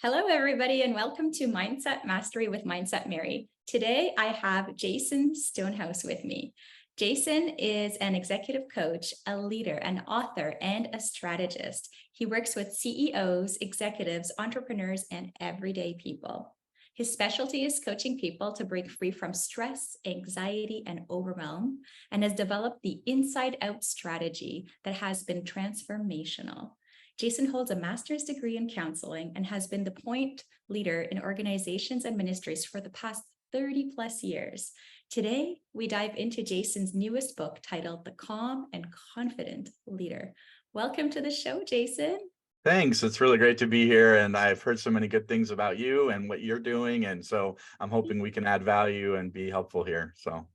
Hello, everybody, and welcome to Mindset Mastery with Mindset Mary. Today, I have Jason Stonehouse with me. Jason is an executive coach, a leader, an author, and a strategist. He works with CEOs, executives, entrepreneurs, and everyday people. His specialty is coaching people to break free from stress, anxiety, and overwhelm, and has developed the inside out strategy that has been transformational. Jason holds a master's degree in counseling and has been the point leader in organizations and ministries for the past 30 plus years. Today, we dive into Jason's newest book titled The Calm and Confident Leader. Welcome to the show, Jason. Thanks. It's really great to be here. And I've heard so many good things about you and what you're doing. And so I'm hoping we can add value and be helpful here. So,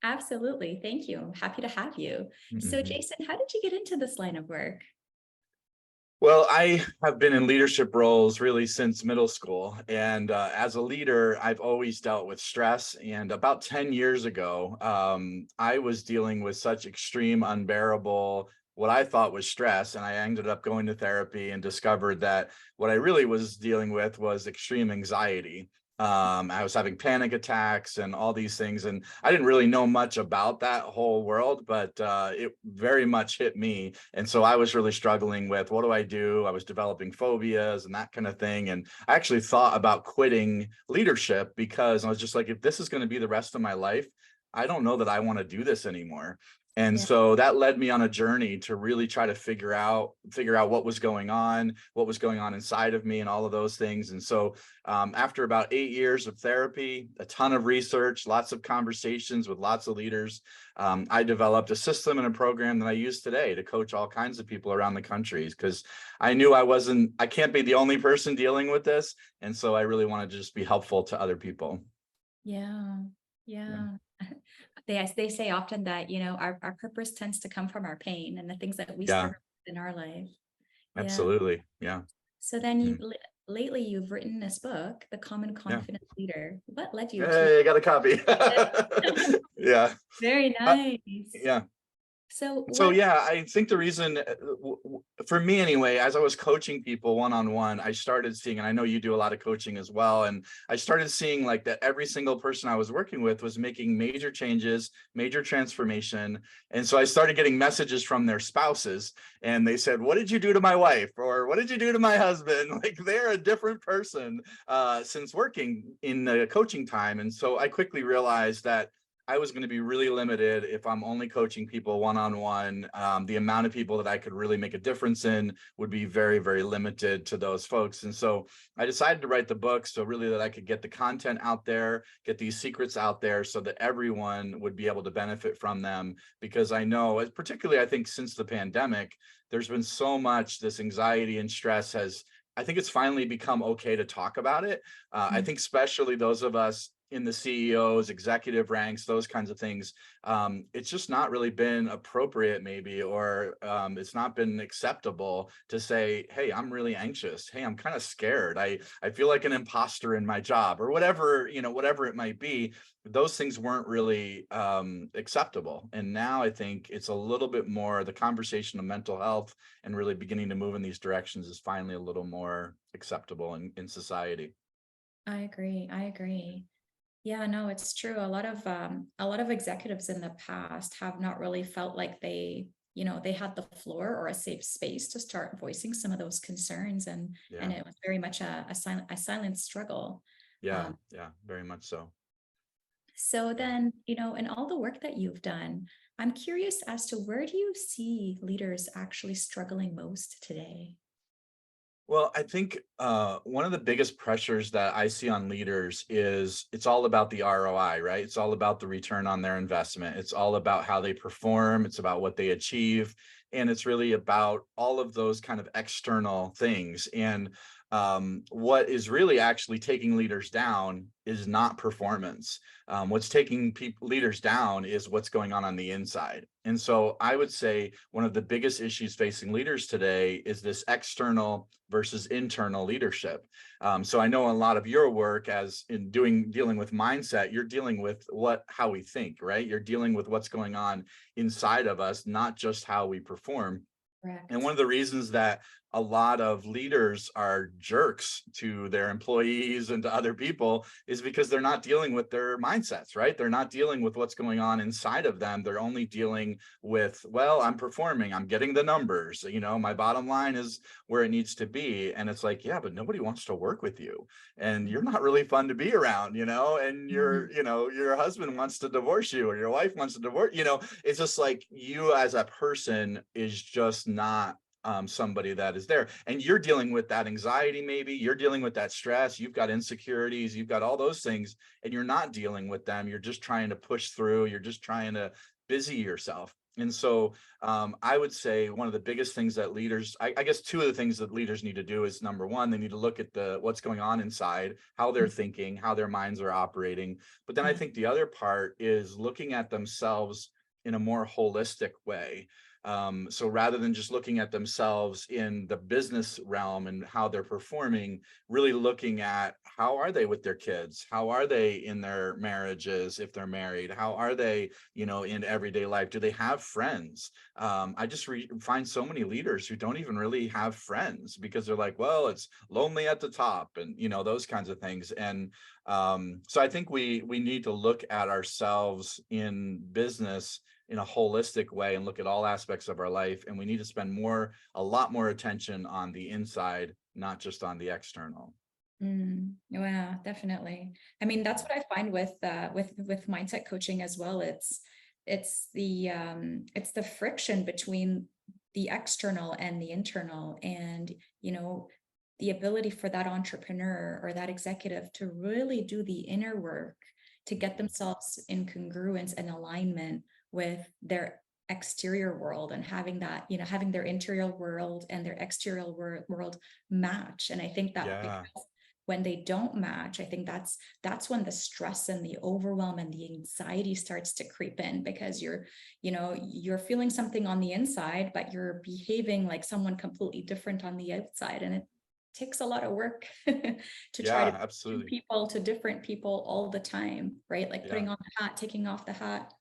Absolutely. Thank you. I'm happy to have you. So, mhm. Jason, how did you get into this line of work? Well, I have been in leadership roles really since middle school. And as a leader, I've always dealt with stress. And about 10 years ago, I was dealing with such extreme, unbearable, what I thought was stress. And I ended up going to therapy and discovered that what I really was dealing with was extreme anxiety. I was having panic attacks and all these things. And I didn't really know much about that whole world, but it very much hit me. And so I was really struggling with what do I do? I was developing phobias and that kind of thing. And I actually thought about quitting leadership because I was just like, if this is going to be the rest of my life, I don't know that I want to do this anymore. And Yeah. so that led me on a journey to really try to figure out what was going on, inside of me and all of those things. And so after about 8 years of therapy, a ton of research, lots of conversations with lots of leaders, I developed a system and a program that I use today to coach all kinds of people around the country because I knew I can't be the only person dealing with this. And so I really wanted to just be helpful to other people. Yeah. Yeah. Yeah. They say often that, our purpose tends to come from our pain and the things that we Yeah, struggle with in our life. Yeah. absolutely. Yeah. So then Mhm. lately you've written this book, The Common Yeah. Confident Leader. What led you to Hey, I got a copy. it? Yeah. Very Uh, nice. yeah. So So what yeah, I think the reason for me anyway, as I was coaching people one-on-one, I started seeing, and I know you do a lot of coaching as well, and I started seeing like that every single person I was working with was making major changes, major transformation. And so I started getting messages from their spouses and they said, "What did you do to my wife?" Or "What did you do to my husband?" Like they're a different person since working in the coaching time. And so I quickly realized that I was going to be really limited if I'm only coaching people one-on-one. The amount of people that I could really make a difference in would be very, very limited to those folks. And so I decided to write the book so really that I could get the content out there, get these secrets out there so that everyone would be able to benefit from them. Because I know, particularly I think since the pandemic, there's been so much this anxiety and stress I think it's finally become okay to talk about it. I Mm, think especially those of us in the CEOs, executive ranks, those kinds of things. It's just not really been appropriate, maybe, or it's not been acceptable to say, "Hey, I'm really anxious. Hey, I'm kind of scared. I feel like an imposter in my job," or whatever whatever it might be. Those things weren't really acceptable, and now I think it's a little bit more. The conversation of mental health and really beginning to move in these directions is finally a little more acceptable in society. I agree. I agree. Yeah, no, it's true. A lot of executives in the past have not really felt like they had the floor or a safe space to start voicing some of those concerns, and Yeah. it was very much a silent struggle. Yeah, Um, yeah, very much so. so Yeah. then, in all the work that you've done, I'm curious as to where do you see leaders actually struggling most today? Well, I think one of the biggest pressures that I see on leaders is it's all about the ROI, right? It's all about the return on their investment. It's all about how they perform. It's about what they achieve. And it's really about all of those kind of external things. And what is really actually taking leaders down is not performance. What's taking leaders down is what's going on the inside. And so I would say one of the biggest issues facing leaders today is this external versus internal leadership. So I know a lot of your work as in dealing with mindset, you're dealing with how we think, right? You're dealing with what's going on inside of us, not just how we perform. And Correct. one of the reasons that a lot of leaders are jerks to their employees and to other people is because they're not dealing with their mindsets, right? They're not dealing with what's going on inside of them. They're only dealing with, well, I'm performing, I'm getting the numbers, my bottom line is where it needs to be. And it's like, yeah, but nobody wants to work with you and you're not really fun to be around, and Mhm. your husband wants to divorce you or your wife wants to divorce, it's just like you as a person is just not somebody that is there, and you're dealing with that anxiety, maybe you're dealing with that stress, you've got insecurities, you've got all those things, and you're not dealing with them. You're just trying to push through, you're just trying to busy yourself. And so I would say one of the biggest things that leaders, I guess two of the things that leaders need to do is, number one, they need to look at what's going on inside, how they're thinking, how their minds are operating. But then I Yeah. think the other part is looking at themselves in a more holistic way. So rather than just looking at themselves in the business realm and how they're performing, really looking at how are they with their kids? How are they in their marriages if they're married? How are they, in everyday life? Do they have friends? I just find so many leaders who don't even really have friends because they're like, well, it's lonely at the top, and those kinds of things. And so I think we need to look at ourselves in business in a holistic way and look at all aspects of our life, and we need to spend a lot more attention on the inside, not just on the external. Yeah, definitely. I mean, that's what I find with mindset coaching as well. It's the friction between the external and the internal, and you know, the ability for that entrepreneur or that executive to really do the inner work to get themselves in congruence and alignment with their exterior world, and having that, having their interior world and their exterior world match. And I think that Yeah, when they don't match, I think that's when the stress and the overwhelm and the anxiety starts to creep in, because you're feeling something on the inside, but you're behaving like someone completely different on the outside. And it takes a lot of work to try to yeah, absolutely. people to different people all the time, right? Like Yeah, putting on the hat, taking off the hat.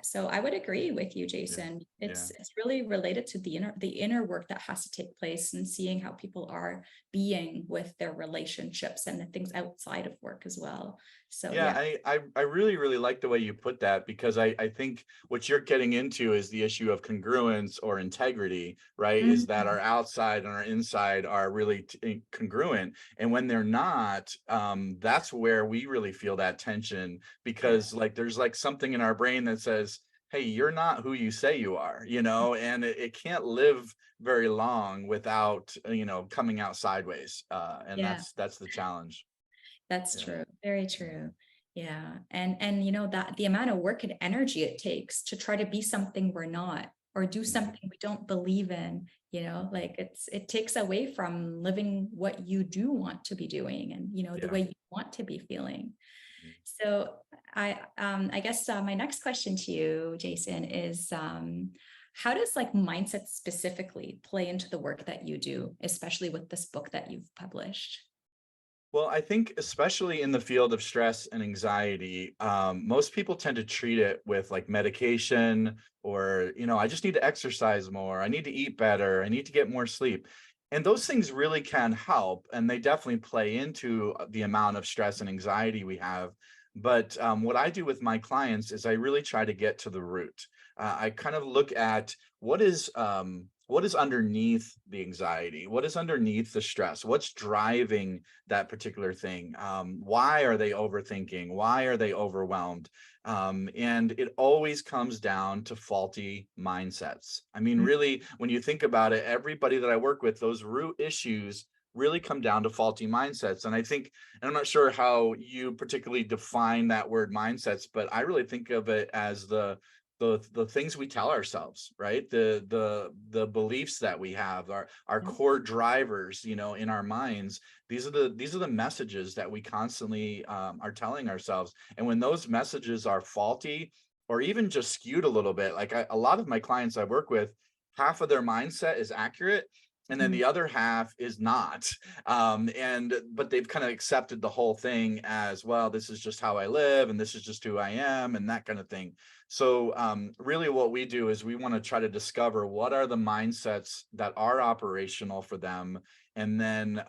So I would agree with you, yeah, Jason. yeah. It's really related to the inner work that has to take place, and seeing how people are being with their relationships and the things outside of work as well. So Yeah, yeah. I really, really like the way you put that, because I think what you're getting into is the issue of congruence or integrity, right? Is that Mhm. our outside and our inside are really congruent. And when they're not, that's where we really feel that tension, Yeah. because like there's like something in our brain that says, hey, you're not who you say you are, and it can't live very long without, coming out sideways. And Yeah. that's the challenge. That's Yeah. true. Very true. Yeah. And that the amount of work and energy it takes to try to be something we're not, or do Mhm. something we don't believe in, like it takes away from living what you do want to be doing, and the Yeah. way you want to be feeling. Mhm. So I guess my next question to you, Jason, is how does like mindset specifically play into the work that you do, especially with this book that you've published? Well, I think especially in the field of stress and anxiety, most people tend to treat it with like medication, or, I just need to exercise more. I need to eat better. I need to get more sleep. And those things really can help. And they definitely play into the amount of stress and anxiety we have. But what I do with my clients is I really try to get to the root. I kind of look at what is underneath the anxiety, what is underneath the stress, what's driving that particular thing. Why are they overthinking? Why are they overwhelmed? And it always comes down to faulty mindsets. I mean, Mm. really, when you think about it, everybody that I work with, those root issues really come down to faulty mindsets. And I think, and I'm not sure how you particularly define that word mindsets, but I really think of it as the things we tell ourselves, right? The beliefs that we have, our Yeah. core drivers, in our minds. These are the messages that we constantly are telling ourselves. And when those messages are faulty or even just skewed a little bit, like a lot of my clients I work with, half of their mindset is accurate, and then Mm, the other half is not. And but they've kind of accepted the whole thing as, well, this is just how I live and this is just who I am and that kind of thing. So really what we do is we want to try to discover what are the mindsets that are operational for them, and then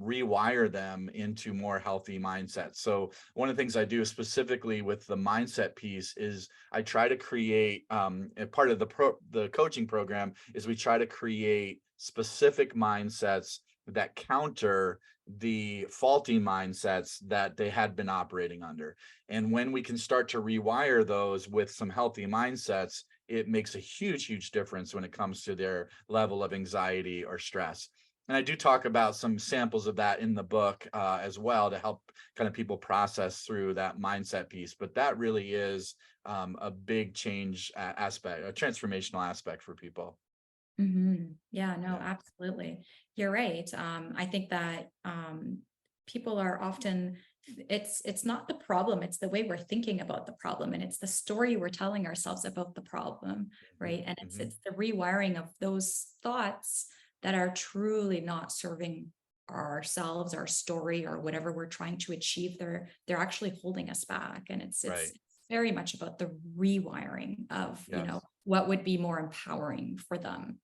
rewire them into more healthy mindsets. So one of the things I do specifically with the mindset piece is I try to create, a part of the coaching program is we try to create specific mindsets that counter the faulty mindsets that they had been operating under. And when we can start to rewire those with some healthy mindsets, it makes a huge, huge difference when it comes to their level of anxiety or stress. And I do talk about some samples of that in the book as well, to help kind of people process through that mindset piece. But that really is a big change aspect, a transformational aspect for people. Yeah, no, Yeah. absolutely. You're right. I think that people are often, it's not the problem, it's the way we're thinking about the problem, and it's the story we're telling ourselves about the problem, Mhm, right? And it's mhm. it's the rewiring of those thoughts that are truly not serving ourselves, our story, or whatever we're trying to achieve. They're actually holding us back. And it's Right. very much about the rewiring of, Yes. what would be more empowering for them.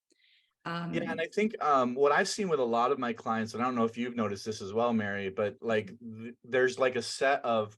Yeah, and um, I think what I've seen with a lot of my clients, and I don't know if you've noticed this as well, Mary, but like there's like a set of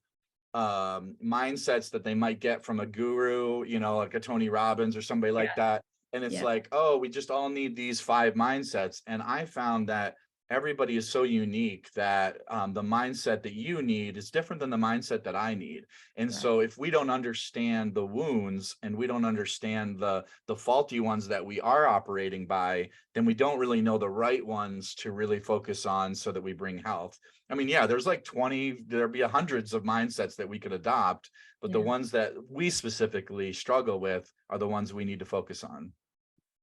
mindsets that they might get from a guru, like a Tony Robbins or somebody yeah, like that. And it's yeah, like, oh, we just all need these 5 mindsets. And I found that everybody is so unique that the mindset that you need is different than the mindset that I need. And right. so if we don't understand the wounds and we don't understand the faulty ones that we are operating by, then we don't really know the right ones to really focus on so that we bring health. I mean, yeah, there's like 20, there'd be hundreds of mindsets that we could adopt, but the Yeah, ones that we specifically struggle with are the ones we need to focus on.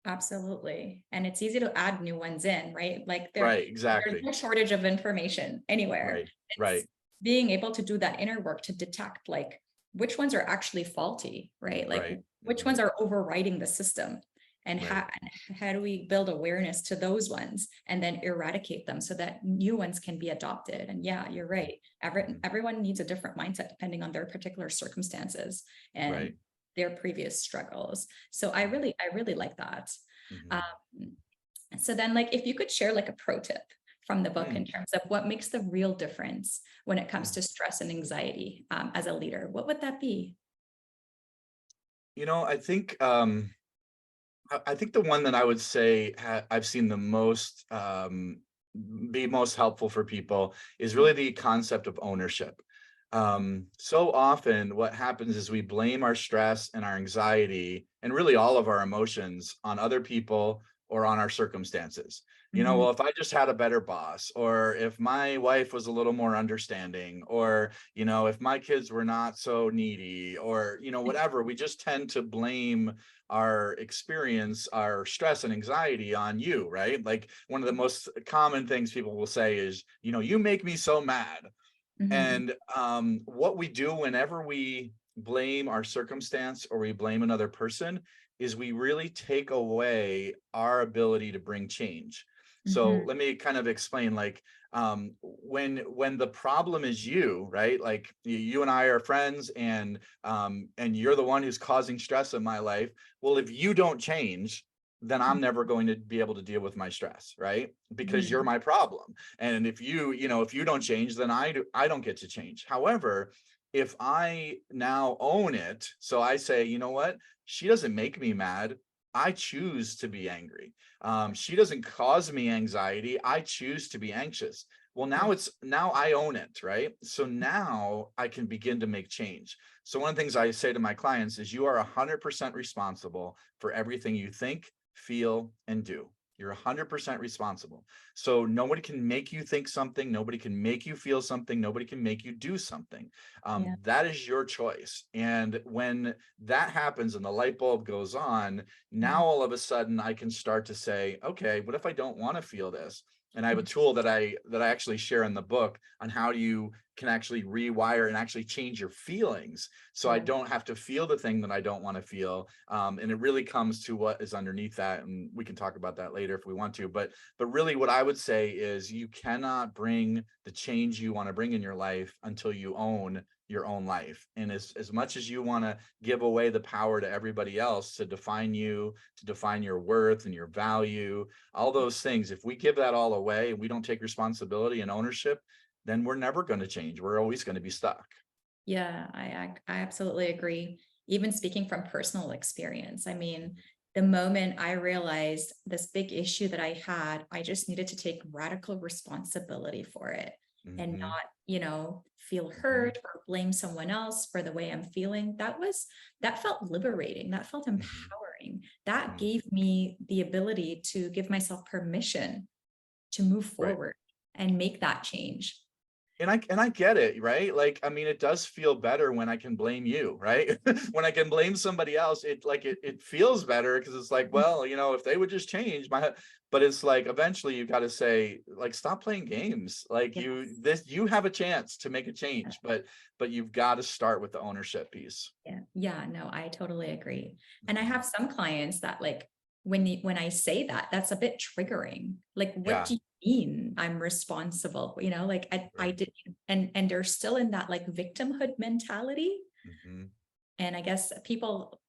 absolutely. And it's easy to add new ones in, right? Like Right, there's exactly. no shortage of information anywhere. Right, It's right, being able to do that inner work to detect, like, which ones are actually faulty, right? Like right, which mhm, ones are overriding the system, and right. how do we build awareness to those ones and then eradicate them so that new ones can be adopted. And yeah, you're Mhm, right. mhm, Everyone needs a different mindset depending on their particular circumstances and right. their previous struggles. So Mhm, I really like that. Um, mhm, so then, like, if you could share like a pro tip from the book in mm, terms of what makes the real difference when it comes mm. to stress and anxiety, as a leader, what would that be? I think I think the one that I would say I've seen the most be most helpful for people is really the concept of ownership. So often, what happens is we blame our stress and our anxiety and really all of our emotions on other people or on our circumstances. Mhm. Well, if I just had a better boss, or if my wife was a little more understanding, or, if my kids were not so needy, or, whatever, we just tend to blame our experience, our stress and anxiety on you, right? Like one of the most common things people will say is, you make me so mad. Mhm. And what we do whenever we blame our circumstance or we blame another person is we really take away our ability to bring change. So Mhm. let me kind of explain, like, when the problem is you, right? Like you and I are friends, and you're the one who's causing stress in my life. Well, if you don't change, then I'm never going to be able to deal with my stress, right? Because you're Mhm. my problem. And if you don't change, then I don't get to change. However, if I now own it, so I say, you know what, she doesn't make me mad, I choose to be angry. She doesn't cause me anxiety, I choose to be anxious. Well, Yeah. now I own it, right? So now I can begin to make change. So one of the things I say to my clients is, you are 100% responsible for everything you think, feel, and do. You're 100% responsible. So nobody can make you think something. Nobody can make you feel something. Nobody can make you do something. Yeah. That is your choice. And when that happens and the light bulb goes on, now Mhm. all of a sudden I can start to say, okay, what if I don't want to feel this? And I have a Mhm. tool that I actually share in the book on how do you can actually rewire and actually change your feelings. So I Yeah. don't have to feel the thing that I don't want to feel. And it really comes to what is underneath that. And we can talk about that later if we want to. But really what I would say is you cannot bring the change you want to bring in your life until you own your own life. And as much as you want to give away the power to everybody else to define you, to define your worth and your value, all those things, if we give that all away and we don't take responsibility and ownership, then we're never going to change. We're always going to be stuck. Yeah, I absolutely agree. Even speaking from personal experience, I mean, the moment I realized this big issue that I had, I just needed to take radical responsibility for it and Hmm. not, feel Hmm. hurt or blame someone else for the way I'm feeling. That felt liberating. That felt Hmm. empowering. That Hmm. gave me the ability to give myself permission to move Right. forward and make that change. And I get it, right? Like, I mean, it does feel better when I can blame you, right? When I can blame somebody else, it feels better because it's like, well, if they would just change but it's like eventually you got to say, like, stop playing games. Like Yes. you have a chance to make a change, but you've got to start with the ownership piece. Yeah. Yeah, no, I totally agree. And I Mhm. have some clients that like when I say that, that's a bit triggering. Like, what Yeah. do you mean I'm responsible? Like I Sure. did, and they're still in that like victimhood mentality. Mhm. And I guess people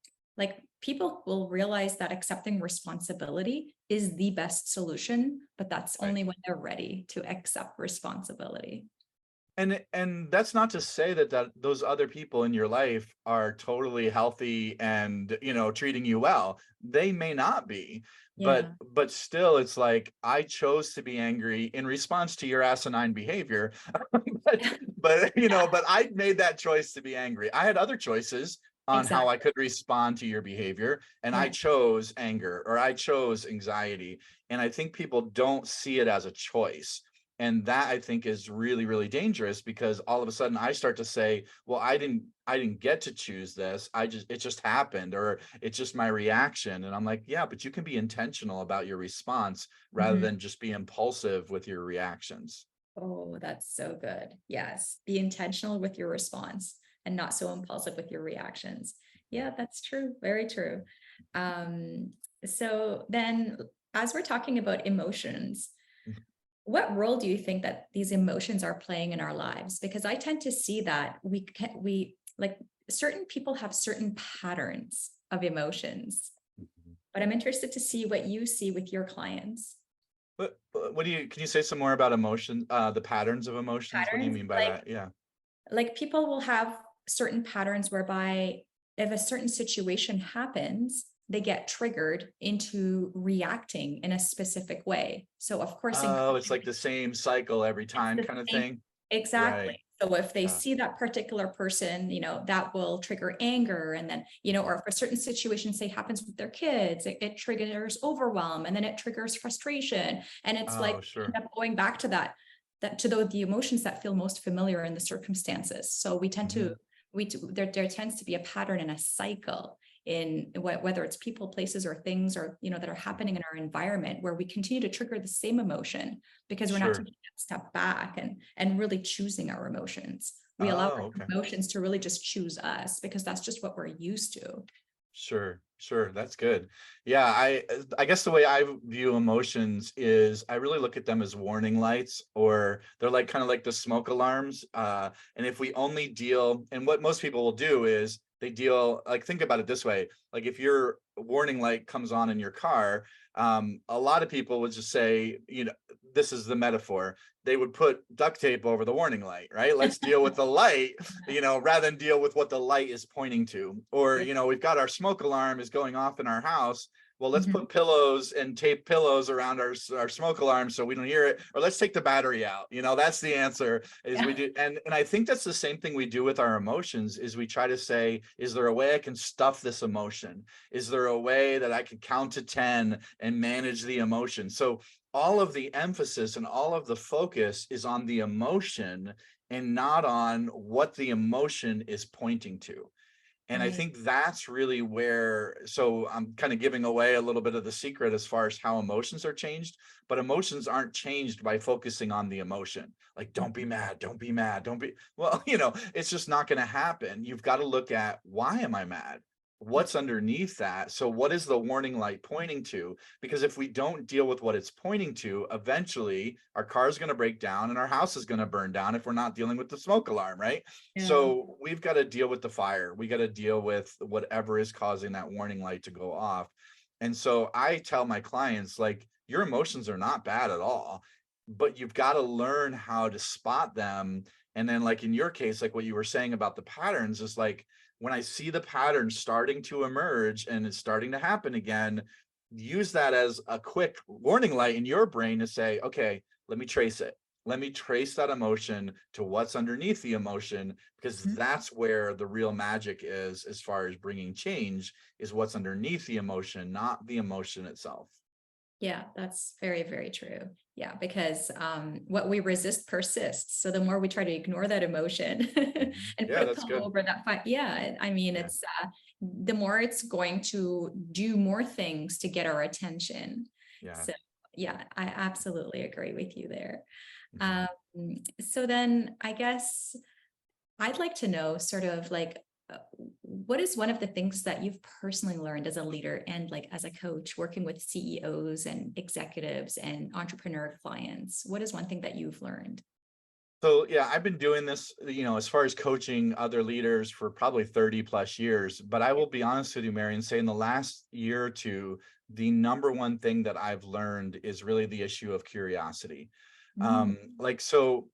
will realize that accepting responsibility is the best solution, but that's Right. only when they're ready to accept responsibility. And that's not to say that those other people in your life are totally healthy and treating you well. They may not be, but Yeah. but still, it's like I chose to be angry in response to your asinine behavior. but but I made that choice to be angry. I had other choices on how I Exactly. could respond to your behavior, and I Yeah. chose anger or I chose anxiety. And I think people don't see it as a choice, and that I think is really really dangerous because all of a sudden I start to say, well, I didn't get to choose this, it just happened, or it's just my reaction. And I'm like, yeah, but you can be intentional about your response rather Mhm. than just be impulsive with your reactions. Oh, that's so good. Yes. Be intentional with your response and not so impulsive with your reactions. Yeah, that's true. Very true. Um, so then as we're talking about emotions, what role do you think that these emotions are playing in our lives? Because I tend to see that we like certain people have certain patterns of emotions, Mhm. but I'm interested to see what you see with your clients. What do you can you say some more about emotion, the patterns of emotions? What do you Patterns mean by like that? Yeah. people will have certain patterns whereby if a certain situation happens, they get triggered into reacting in a specific way. So of course, Oh, it's like the same cycle every it's time the kind of same. thing. Exactly. Right. So if they Yeah. see that particular person, that will trigger anger. And then, or if a certain situation, say, happens with their kids, it triggers overwhelm and then it triggers frustration. And it's like Oh, sure. end up going back to the emotions that feel most familiar in the circumstances. So we tend to, Hmm. there tends to be a pattern and a cycle in whether it's people, places, or things, or that are happening in our environment where we continue to trigger the same emotion because we're not Sure. taking a step back and really choosing our emotions. We allow Oh, our okay. emotions to really just choose us because that's just what we're used to. Sure, sure. That's good. Yeah, I guess the way I view emotions is I really look at them as warning lights, or they're like kind of like the smoke alarms. And if we only deal, and what most people will do is they deal, like, think about it this way. Like if your warning light comes on in your car, a lot of people would just say, this is the metaphor. They would put duct tape over the warning light, right? Let's deal with the light, rather than deal with what the light is pointing to. Or, Yeah. we've got our smoke alarm is going off in our house. Well, let's Mhm. put pillows and tape pillows around our smoke alarm so we don't hear it. Or let's take the battery out. That's the answer is we Yeah. do. And I think that's the same thing we do with our emotions is we try to say, is there a way I can stuff this emotion? Is there a way that I can count to 10 and manage the emotion? So all of the emphasis and all of the focus is on the emotion and not on what the emotion is pointing to. And I Right. think that's really where, so I'm kind of giving away a little bit of the secret as far as how emotions are changed, but emotions aren't changed by focusing on the emotion. Like, don't be mad, don't be mad, don't be, well, it's just not going to happen. You've got to look at, why am I mad? What's underneath that? So what is the warning light pointing to? Because if we don't deal with what it's pointing to, eventually our car is going to break down and our house is going to burn down if we're not dealing with the smoke alarm, right? Yeah. So we've got to deal with the fire. We got to deal with whatever is causing that warning light to go off. And so I tell my clients, like, your emotions are not bad at all, but you've got to learn how to spot them. And then, like in your case, like what you were saying about the patterns is like, when I see the pattern starting to emerge and it's starting to happen again, use that as a quick warning light in your brain to say, okay, let me trace it. Let me trace that emotion to what's underneath the emotion, because Mhm. that's where the real magic is as far as bringing change, is what's underneath the emotion, not the emotion itself. Yeah, that's very, very true. Yeah, because what we resist persists. So the more we try to ignore that emotion Mhm. and put Yeah, a that's pillow good. over that fight, yeah, I mean, Yeah. it's the more it's going to do more things to get our attention. Yeah. So yeah, I absolutely agree with you there. Mhm. Um, so then I guess I'd like to know sort of like what is one of the things that you've personally learned as a leader and like as a coach working with CEOs and executives and entrepreneur clients? What is one thing that you've learned? So yeah, I've been doing this, as far as coaching other leaders for probably 30 plus years. But I will be honest with you, Mary, and say in the last year or two, the number one thing that I've learned is really the issue of curiosity. Mm, Like, so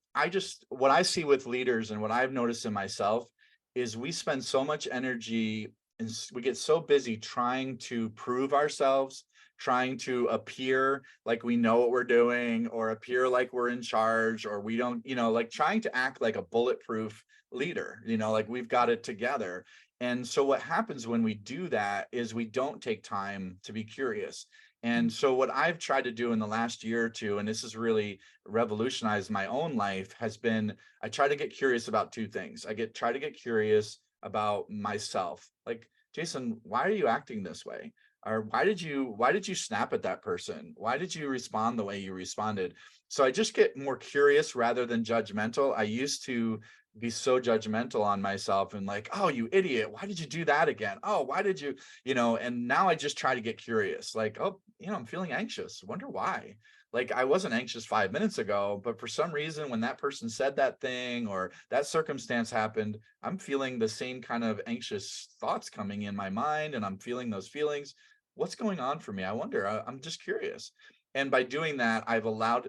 what I see with leaders and what I've noticed in myself is we spend so much energy and we get so busy trying to prove ourselves, trying to appear like we know what we're doing, or appear like we're in charge, or we don't, like trying to act like a bulletproof leader, like we've got it together. And so what happens when we do that is we don't take time to be curious. And so what I've tried to do in the last year or two, and this has really revolutionized my own life, has been, I try to get curious about two things. Try to get curious about myself. Like, Jason, why are you acting this way? Or why did you snap at that person? Why did you respond the way you responded? So I just get more curious rather than judgmental. I used to be so judgmental on myself and like, oh, you idiot, why did you do that again? Oh, why did you, and now I just try to get curious, like, oh, I'm feeling anxious, wonder why. Like, I wasn't anxious 5 minutes ago, but for some reason when that person said that thing or that circumstance happened, I'm feeling the same kind of anxious thoughts coming in my mind, and I'm feeling those feelings. What's going on for me? I wonder. I'm just curious. And by doing that,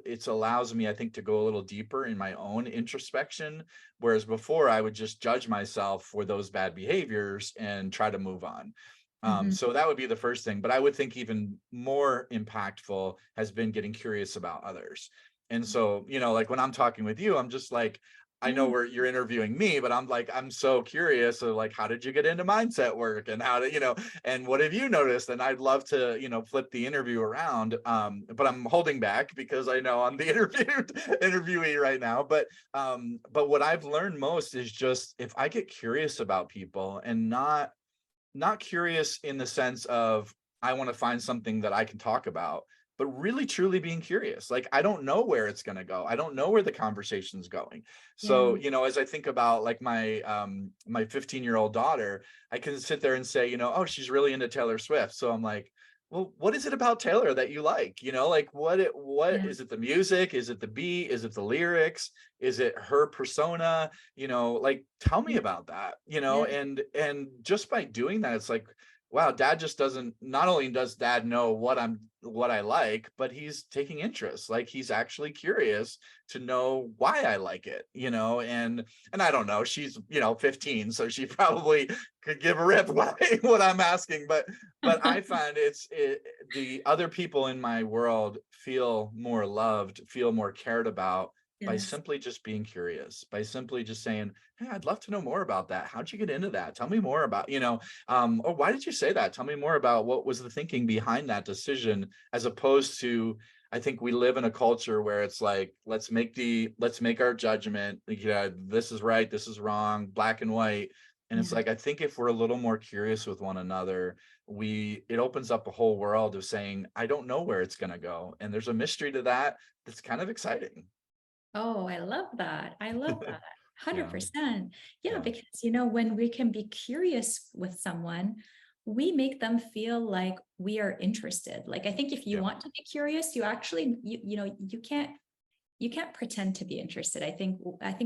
it allows me, I think, to go a little deeper in my own introspection. Whereas before I would just judge myself for those bad behaviors and try to move on. mhm, So that would be the first thing. But I would think even more impactful has been getting curious about others. And so, like when I'm talking with you, I'm just like, I know yeah, where you're interviewing me, but I'm so curious of like, how did you get into mindset work, and how did, and what have you noticed? And I'd love to, flip the interview around. But I'm holding back because I know I'm the interviewee right now. But what I've learned most is just, if I get curious about people, and not curious in the sense of I want to find something that I can talk about, but really truly being curious. Like, I don't know where it's going to go. I don't know where the conversation's going. yeah, So, as I think about like my 15-year-old daughter, I can sit there and say, oh, she's really into Taylor Swift. So I'm like, well, what is it about Taylor that you like? Like, what yeah, is it, the music? Is it the beat? Is it the lyrics? Is it her persona? Like, tell me yeah, about that. yeah, And just by doing that, it's like, wow, dad just doesn't, not only does dad know what I like, but he's taking interest. Like, he's actually curious to know why I like it, and I don't know, she's, 15, so she probably could give a rip what I'm asking, but I find the other people in my world feel more loved, feel more cared about by yes. simply just being curious, by simply just saying, hey, I'd love to know more about that. How'd you get into that? Tell me more about, or why did you say that? Tell me more about what was the thinking behind that decision, as opposed to, I think we live in a culture where it's like, let's make our judgment, this is right, this is wrong, black and white. And it's Yeah. like, I think if we're a little more curious with one another, it opens up a whole world of saying, I don't know where it's going to go. And there's a mystery to that that's kind of exciting. Oh, I love that. I love that. Yeah. 100%. Yeah, Yeah. because when we can be curious with someone, we make them feel like we are interested. Like I think if you Yeah. want to be curious, you actually you can't pretend to be interested. I think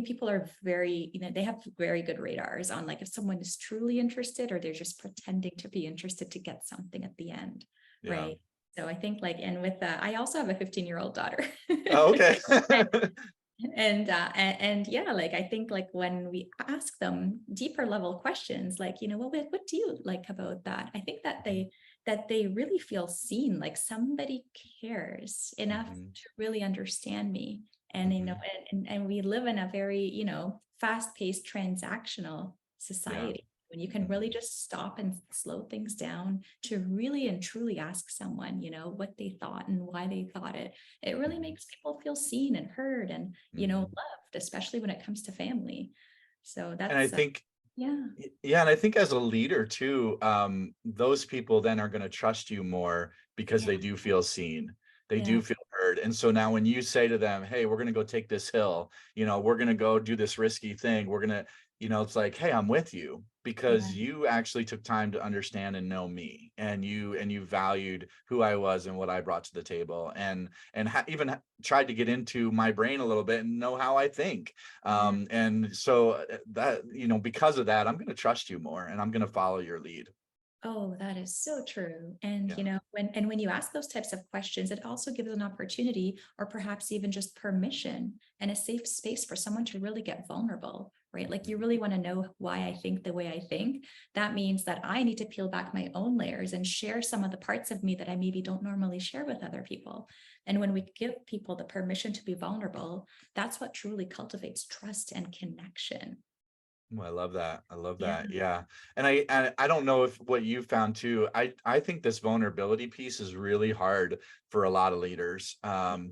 people are very, they have very good radars on like if someone is truly interested or they're just pretending to be interested to get something at the end, Yeah. right? So I think like, and with that, I also have a 15-year-old daughter. Oh, okay. And yeah, like I think like when we ask them deeper level questions, like, what do you like about that? I think that they really feel seen, like somebody cares enough Mhm. to really understand me. And Mhm. and we live in a very, fast-paced transactional Yeah. society when you can really Mhm. just stop and slow things down to really and truly ask someone, what they thought and why they thought it. It really Mhm. makes people feel seen and heard and, Mhm. loved, especially when it comes to family. So And I that's, think, yeah, yeah, and I think as a leader too, those people then are going to trust you more because yeah, they do feel seen. They yeah, do feel heard. And so now when you say to them, hey, we're going to go take this hill, we're going to go do this risky thing. We're going to, it's like, hey, I'm with you yeah. because you actually took time to understand and know me, and you valued who I was and what I brought to the table, and even tried to get into my brain a little bit and know how I think. Yeah. And so that, because of that, I'm going to trust you more and I'm going to follow your lead. Oh, that is so true. And Yeah. when you ask those types of questions, it also gives an opportunity or perhaps even just permission and a safe space for someone to really get vulnerable, right? Like you Mhm. really want to know why I think the way I think. That means that I need to peel back my own layers and share some of the parts of me that I maybe don't normally share with other people. And when we give people the permission to be vulnerable, that's what truly cultivates trust and connection. Oh, I love that. I love Yeah. that. Yeah. And I don't know if what you found too. I think this vulnerability piece is really hard for a lot of leaders.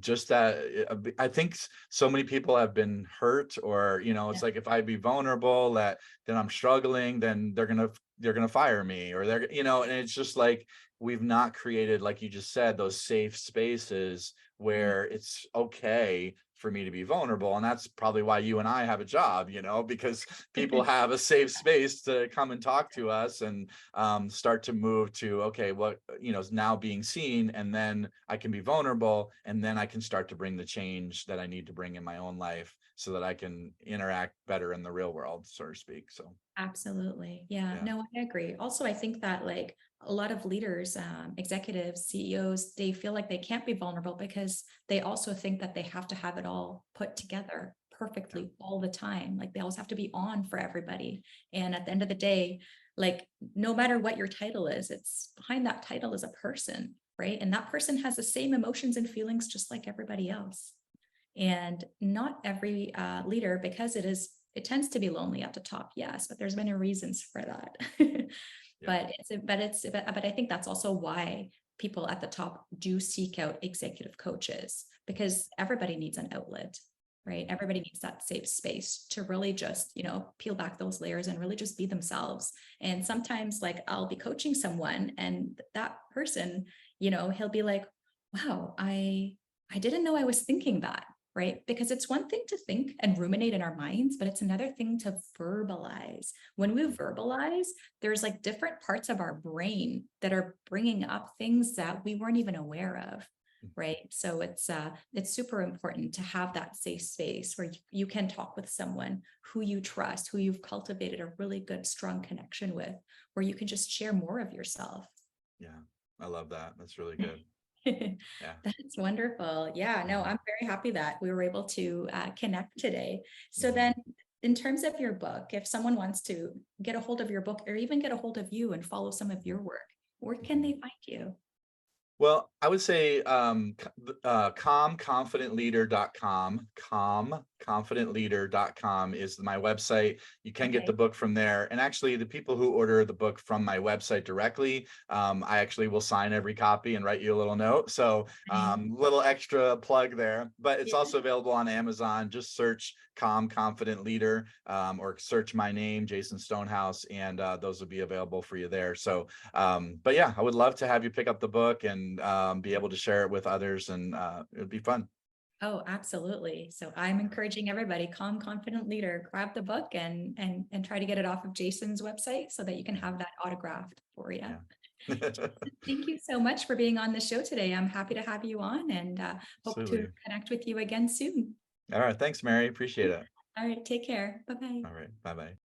Just that I think so many people have been hurt, or Yeah. it's like if I be vulnerable, that then I'm struggling, then they're gonna fire me, or and it's just like we've not created, like you just said, those safe spaces Yeah. where it's okay for me to be vulnerable. And that's probably why you and I have a job, because people have a safe space to come and talk to us, and start to move to, okay, what is now being seen, and then I can be vulnerable, and then I can start to bring the change that I need to bring in my own life so that I can interact better in the real world, so to speak. So Absolutely. Yeah, yeah. no, I agree. Also, I think that like a lot of leaders, executives, CEOs, they feel like they can't be vulnerable because they also think that they have to have it all put together Yeah. perfectly all the time. Like they always have to be on for everybody. And at the end of the day, like no matter what your title is, it's behind that title is a person, right? And that person has the same emotions and feelings just like everybody else. And not every leader, because it tends to be lonely at the top, yes, but there's many reasons for that. Yeah. But I think that's also why people at the top do seek out executive coaches, because everybody needs an outlet, right? Mhm. Everybody needs that safe space to really just, peel back those layers and really just be themselves. And sometimes like I'll be coaching someone and that person, he'll be like, wow, I didn't know I was thinking that, right? Because it's one thing to think and ruminate in our minds, but it's another thing to verbalize. When we Mhm. verbalize, there's like different parts of our brain that are bringing up things that we weren't even aware of, right? So it's super important to have that safe space where you can talk with someone who you trust, who you've cultivated a really good, strong connection with, where you can just share more of yourself. Yeah. I love that. That's really good. Yeah. That's wonderful. Yeah, no, Mhm. I'm very happy that we were able to connect today. So then, Mhm. in terms of your book, if someone wants to get a hold of your book or even get a hold of you and follow some of your work, where can Mhm. they find you? Well, I would say calmconfidentleader.com. Calmconfidentleader.com is my website. You can get the Okay. book from there. And actually, the people who order the book from my website directly, I actually will sign every copy and write you a little note. So, Nice. little extra plug there. But it's Yeah. also available on Amazon. Just search Calm Confident Leader, or search my name, Jason Stonehouse, and those will be available for you there. So, but yeah, I would love to have you pick up the book and be able to share it with others, and it would be fun. Oh, absolutely. So I'm encouraging everybody, Calm Confident Leader, grab the book and try to get it off of Jason's website so that you can have that autographed for you. Yeah. Thank you so much for being on the show today. I'm happy to have you on and hope to Absolutely. connect with you again soon. All right. Thanks, Mary. Appreciate it. All right, take care. Bye-bye. All right. Bye-bye.